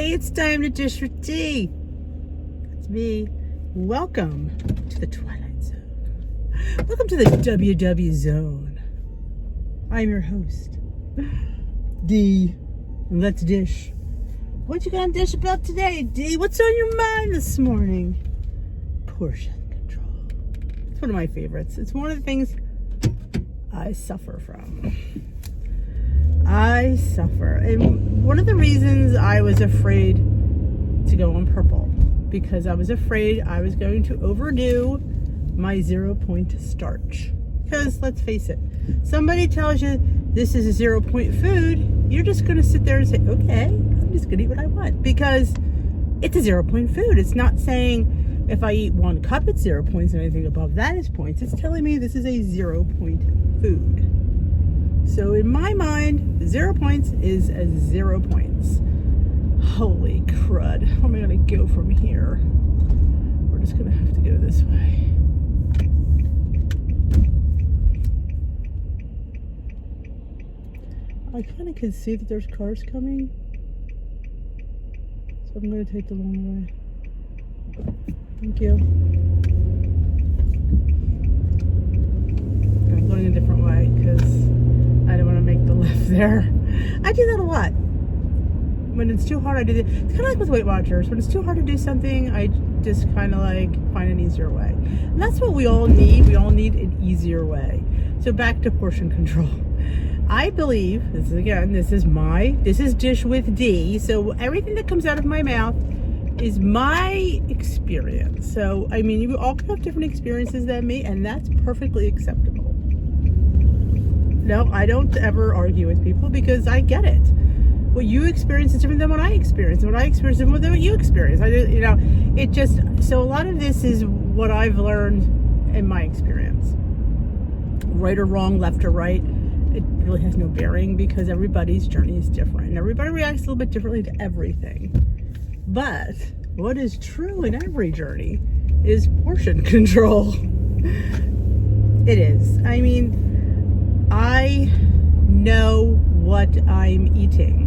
Hey, it's time to dish with D. That's me. Welcome to the Twilight Zone. Welcome to the WW Zone. I'm your host, D. And let's dish. What you gonna dish about today, D? What's on your mind this morning? Portion control. It's one of my favorites. It's one of the things I suffer from. I suffer. And one of the reasons I was afraid to go on purple, because I was afraid I was going to overdo my 0-point starch. Because let's face it, somebody tells you this is a 0-point food, you're just going to sit there and say, okay, I'm just going to eat what I want. Because it's a 0-point food. It's not saying if I eat 1 cup, it's 0 points, and anything above that is points. It's telling me this is a 0-point food. So in my mind, 0 points is a 0 points. Holy crud. How am I going to go from here? We're just going to have to go this way. I kind of can see that there's cars coming. So I'm going to take the long way. Thank you. I'm going a different way because I don't want to make the left there. I do that a lot. When it's too hard, I do that. It's kind of like with Weight Watchers. When it's too hard to do something, I just kind of like find an easier way. And that's what we all need. We all need an easier way. So back to portion control. I believe, this is Dish with D. So everything that comes out of my mouth is my experience. So, I mean, you all can have different experiences than me, and that's perfectly acceptable. No, I don't ever argue with people because I get it. What you experience is different than what I experience. And what I experience is different than what you experience. So a lot of this is what I've learned in my experience. Right or wrong, left or right, it really has no bearing because everybody's journey is different. And everybody reacts a little bit differently to everything. But what is true in every journey is portion control. It is. I mean, I know what I'm eating.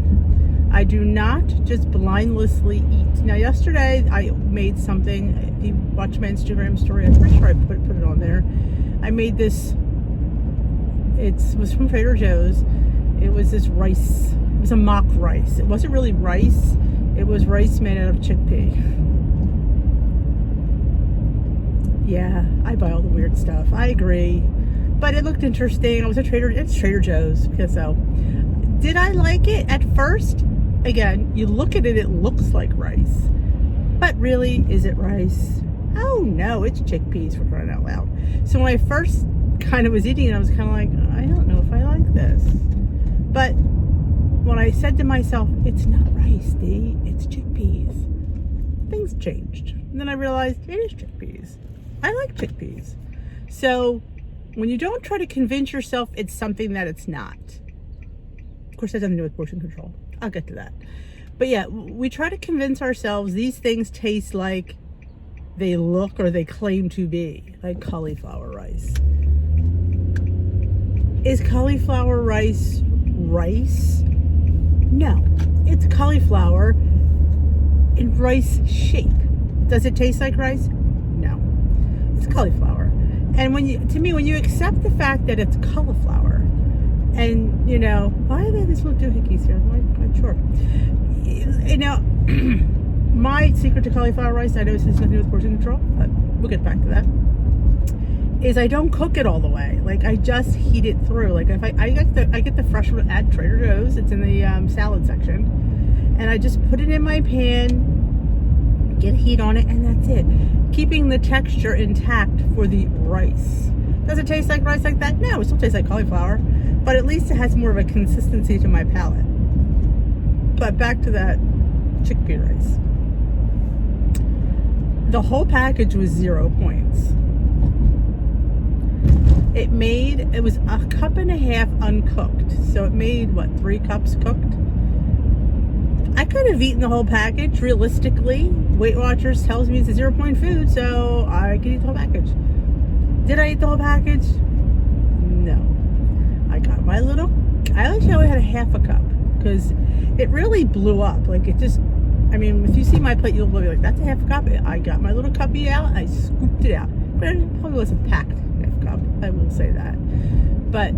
I do not just blindlessly eat. Now, yesterday I made something. If you watch my Instagram story, I'm pretty sure I put it on there. I made this. It was from Trader Joe's. It was this rice. It was a mock rice. It wasn't really rice. It was rice made out of chickpea. Yeah, I buy all the weird stuff. I agree. But it looked interesting. It's Trader Joe's. So, did I like it at first? Again, you look at it, it looks like rice. But really, is it rice? Oh no, it's chickpeas, for crying out loud. So when I first kind of was eating it, I was kind of like, I don't know if I like this. But when I said to myself, it's not rice, D, it's chickpeas, things changed. And then I realized it is chickpeas. I like chickpeas. So when you don't try to convince yourself it's something that it's not. Of course, that doesn't do with portion control. I'll get to that. But yeah, we try to convince ourselves these things taste like they look or they claim to be, like cauliflower rice. Is cauliflower rice rice? No, it's cauliflower in rice shape. Does it taste like rice? No, it's cauliflower. And when you accept the fact that it's cauliflower, and why are these little doohickeys here? I'm not sure. My secret to cauliflower rice, I know this has nothing to do with portion control, but we'll get back to that, is I don't cook it all the way. Like, I just heat it through. Like, if I get the fresh one at Trader Joe's. It's in the salad section, and I just put it in my pan, get heat on it, and that's it. Keeping the texture intact for the rice. Does it taste like rice like that? No, it still tastes like cauliflower, but at least it has more of a consistency to my palate. But back to that chickpea rice. The whole package was 0 points. It was a cup and a half uncooked. So it made, 3 cups cooked? I could have eaten the whole package, realistically. Weight Watchers tells me it's a 0-point food, so I could eat the whole package. Did I eat the whole package? No. I got my little, I actually only had a half a cup because it really blew up. Like, it just I mean, if you see my plate, you'll be like, that's a half cup. I got my little cuppy out, I scooped it out. But it probably wasn't packed half cup, I will say that. But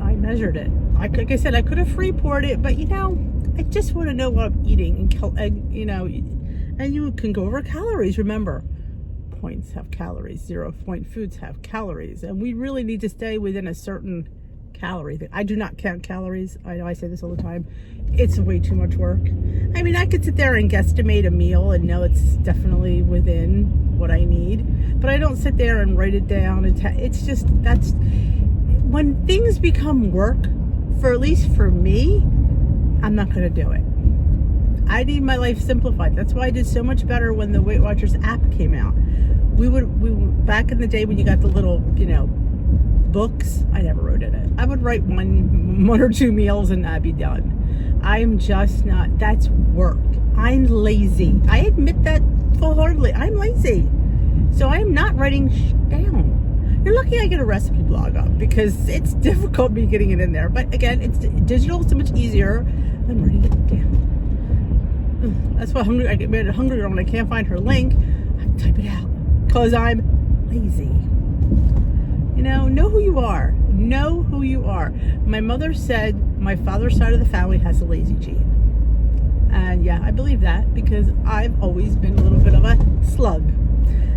I measured it. Like I said, I could have free poured it, but I just want to know what I'm eating. And you can go over calories. Remember, points have calories, 0 point foods have calories. And we really need to stay within a certain calorie thing. I do not count calories. I know I say this all the time. It's way too much work. I mean, I could sit there and guesstimate a meal and know it's definitely within what I need, but I don't sit there and write it down. It's just, that's when things become work, at least for me, I'm not going to do it. I need my life simplified. That's why I did so much better when the Weight Watchers app came out. We would back in the day when you got the little, books, I never wrote in it. I would write one or two meals and I'd be done. I'm just not, that's work. I'm lazy. I admit that full-heartedly. I'm lazy. So I'm not writing down. You're lucky I get a recipe blog up because it's difficult me getting it in there. But again, it's digital, so much easier than writing it down. That's why I get mad at Hungry Girl when I can't find her link. I type it out because I'm lazy. Know who you are. Know who you are. My mother said my father's side of the family has a lazy gene. And yeah, I believe that because I've always been a little bit of a slug.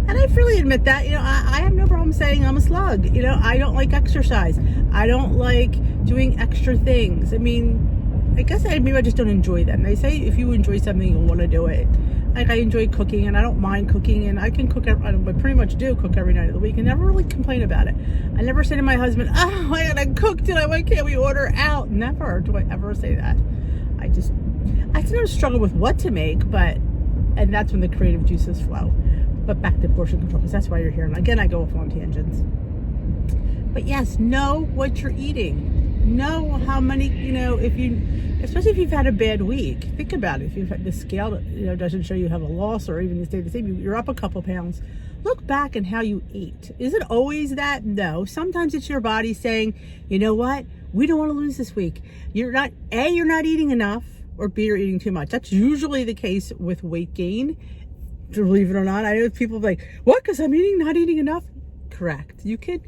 And I freely admit that. I have no problem saying I'm a slug. I don't like exercise. I don't like doing extra things. I mean, I guess maybe I just don't enjoy them. They say if you enjoy something, you'll want to do it. Like, I enjoy cooking, and I don't mind cooking, and I can cook. I pretty much do cook every night of the week, and never really complain about it. I never say to my husband, "Oh, I gotta cook tonight. Why can't we order out?" Never do I ever say that. I sometimes struggle with what to make, and that's when the creative juices flow. But back to portion control, because that's why you're here. And again, I go off on tangents. But yes, know what you're eating. Know how many, especially if you've had a bad week. Think about it. If you've had the scale, doesn't show you have a loss or even you stay the same, you're up a couple pounds. Look back and how you ate. Is it always that? No. Sometimes it's your body saying, you know what? We don't want to lose this week. You're not eating enough, or B, you're eating too much. That's usually the case with weight gain. Believe it or not. I know people like, what? Because I'm not eating enough? Correct. You could,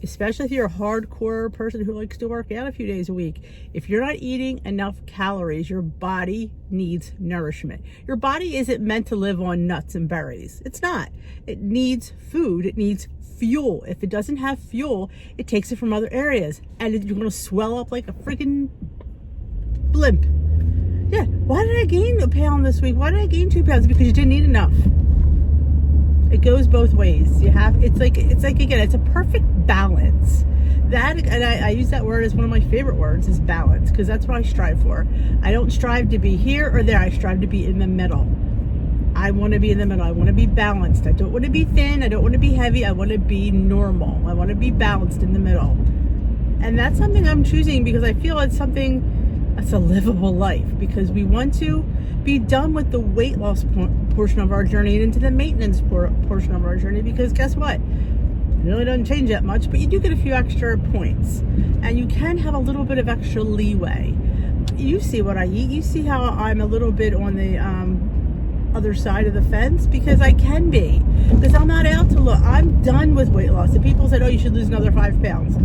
especially if you're a hardcore person who likes to work out a few days a week, if you're not eating enough calories, your body needs nourishment. Your body isn't meant to live on nuts and berries. It's not. It needs food. It needs fuel. If it doesn't have fuel, it takes it from other areas, and you're going to swell up like a freaking blimp. Yeah. Why did I gain a pound this week? Why did I gain 2 pounds? Because you didn't eat enough. It goes both ways. It's like again, it's a perfect balance. And I use that word as one of my favorite words, is balance, because that's what I strive for. I don't strive to be here or there. I strive to be in the middle. I want to be in the middle. I want to be balanced. I don't want to be thin. I don't want to be heavy. I want to be normal. I want to be balanced in the middle. And that's something I'm choosing because I feel it's something that's a livable life, because we want to be done with the weight loss portion of our journey and into the maintenance portion of our journey, because guess what? It really doesn't change that much, but you do get a few extra points, and you can have a little bit of extra leeway. You see what I eat. You see how I'm a little bit on the other side of the fence, because I can be, because I'm not out to look. I'm done with weight loss. And people said, oh, you should lose another 5 pounds.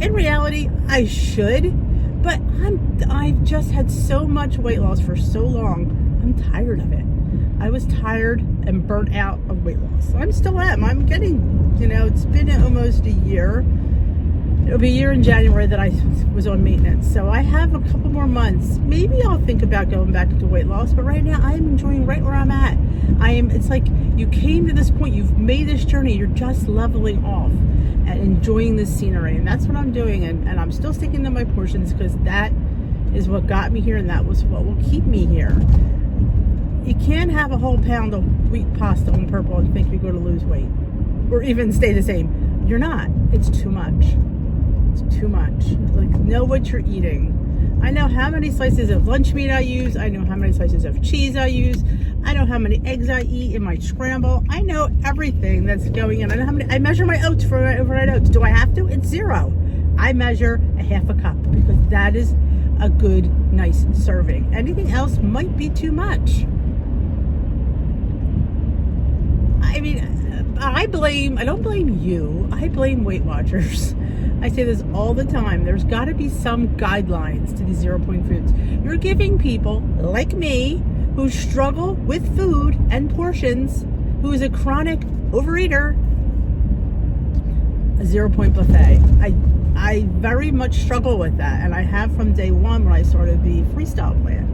In reality, I should. But I've just had so much weight loss for so long, I'm tired of it. I was tired and burnt out of weight loss. I still am. I'm getting, it's been almost a year. It'll be a year in January that I was on maintenance. So I have a couple more months. Maybe I'll think about going back into weight loss. But right now, I'm enjoying right where I'm at. It's like you came to this point. You've made this journey. You're just leveling off and enjoying this scenery. And that's what I'm doing. And I'm still sticking to my portions, because that is what got me here. And that was what will keep me here. You can't have a whole pound of wheat pasta on purple and think you're going to lose weight. Or even stay the same. You're not. It's too much. It's too much. Like, know what you're eating. I know how many slices of lunch meat I use. I know how many slices of cheese I use. I know how many eggs I eat in my scramble. I know everything that's going in. I know how many. I measure my oats for my overnight oats. Do I have to? It's 0. I measure a half a cup, because that is a good, nice serving. Anything else might be too much. I mean, I don't blame you. I blame Weight Watchers. I say this all the time. There's got to be some guidelines to these 0 point foods. You're giving people like me who struggle with food and portions, who is a chronic overeater, a 0 point buffet. I very much struggle with that, and I have from day one when I started the freestyle plan.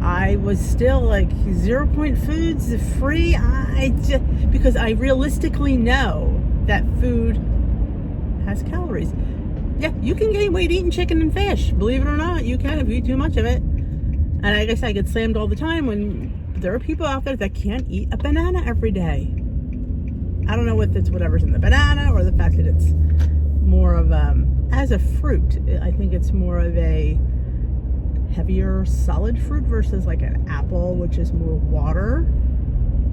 I was still like 0 point foods free. Because I realistically know that food has calories. Yeah, you can gain weight eating chicken and fish. Believe it or not, you can if you eat too much of it. And I guess I get slammed all the time when there are people out there that can't eat a banana every day. I don't know if it's whatever's in the banana or the fact that it's more of as a fruit. I think it's more of a heavier solid fruit versus like an apple, which is more water.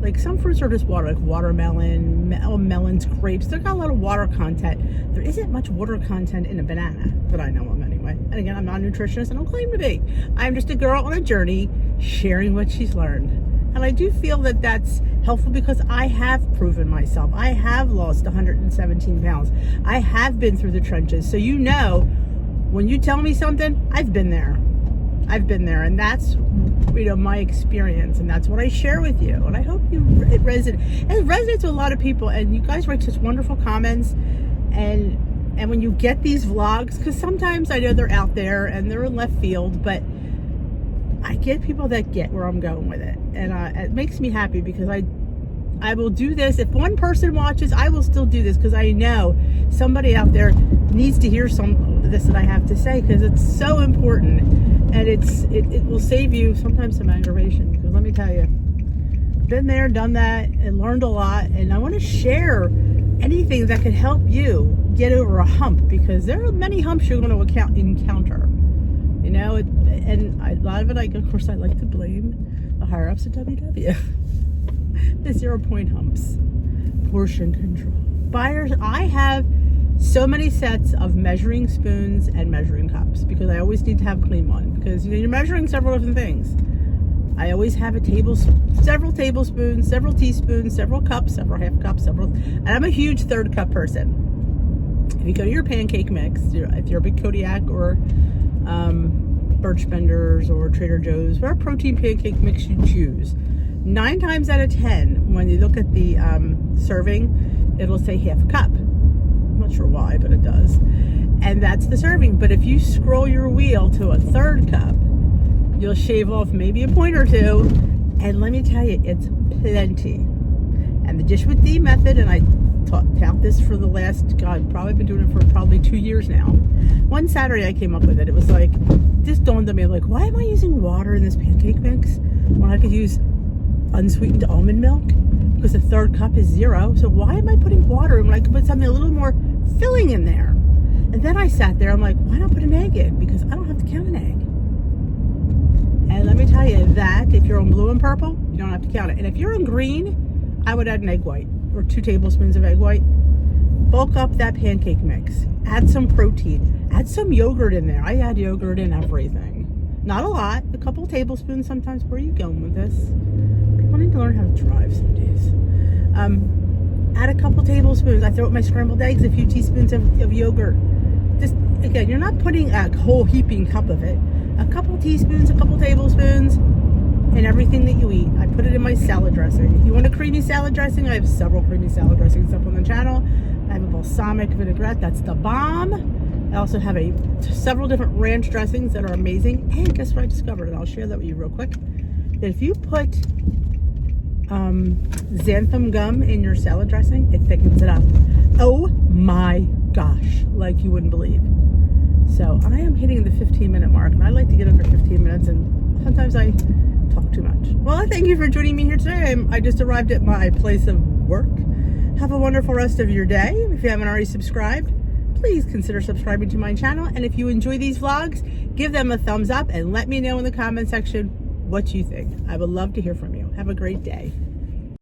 Like some fruits are just water, like watermelon, melons, grapes. They've got a lot of water content. There isn't much water content in a banana that I know of anyway. And again, I'm not a nutritionist. I don't claim to be. I'm just a girl on a journey sharing what she's learned. And I do feel that that's helpful because I have proven myself. I have lost 117 pounds. I have been through the trenches. So you know, when you tell me something, I've been there. And that's, my experience, and that's what I share with you. And I hope it resonates with a lot of people. And you guys write such wonderful comments. And when you get these vlogs, because sometimes I know they're out there and they're in left field, but I get people that get where I'm going with it, and it makes me happy because I will do this. If one person watches, I will still do this because I know somebody out there needs to hear some of this that I have to say, because it's so important, and it will save you sometimes some aggravation. Because let me tell you, been there, done that, and learned a lot, and I want to share anything that could help you get over a hump, because there are many humps you're going to encounter. And a lot of it, of course, I like to blame the higher ups at WW. The 0 point humps, portion control. Buyers, I have so many sets of measuring spoons and measuring cups because I always need to have a clean one, because you're measuring several different things. I always have several tablespoons, several teaspoons, several cups, several half cups, and I'm a huge 3rd cup person. If you go to your pancake mix, if you're a big Kodiak or Birch Benders or Trader Joe's, whatever protein pancake mix you choose, 9 times out of 10, when you look at the serving, it'll say half a cup. I'm not sure why, but it does. And that's the serving. But if you scroll your wheel to a 3rd cup, you'll shave off maybe a point or two. And let me tell you, it's plenty. And the Dish with D method, and I taught this for the last, probably been doing it for probably 2 years now. One Saturday I came up with it. It was like, this dawned on me, like, why am I using water in this pancake mix when I could use unsweetened almond milk? Because the 3rd cup is 0. So why am I putting water in when I could put something a little more filling in there? And then I sat there, I'm like, why not put an egg in? Because I don't have to count an egg. And let me tell you that if you're on blue and purple, you don't have to count it. And if you're on green, I would add an egg white or 2 tablespoons of egg white. Bulk up that pancake mix. Add some protein. Add some yogurt in there. I add yogurt in everything. Not a lot. A couple tablespoons sometimes. Where are you going with this? People need to learn how to drive some days. Add a couple tablespoons. I throw up my scrambled eggs, a few teaspoons of yogurt. Just, again, you're not putting a whole heaping cup of it. A couple teaspoons, a couple tablespoons, and everything that you eat. I put it in my salad dressing. If you want a creamy salad dressing, I have several creamy salad dressings up on the channel. I have a balsamic vinaigrette. That's the bomb. I also have several different ranch dressings that are amazing. And guess what I discovered? And I'll share that with you real quick. That if you put xanthan gum in your salad dressing, it thickens it up. Oh my gosh, like you wouldn't believe. So I am hitting the 15-minute mark, and I like to get under 15 minutes, and sometimes I talk too much. Well, I thank you for joining me here today. I just arrived at my place of work. Have a wonderful rest of your day. If you haven't already subscribed, please consider subscribing to my channel. And if you enjoy these vlogs, give them a thumbs up and let me know in the comment section what you think. I would love to hear from you. Have a great day.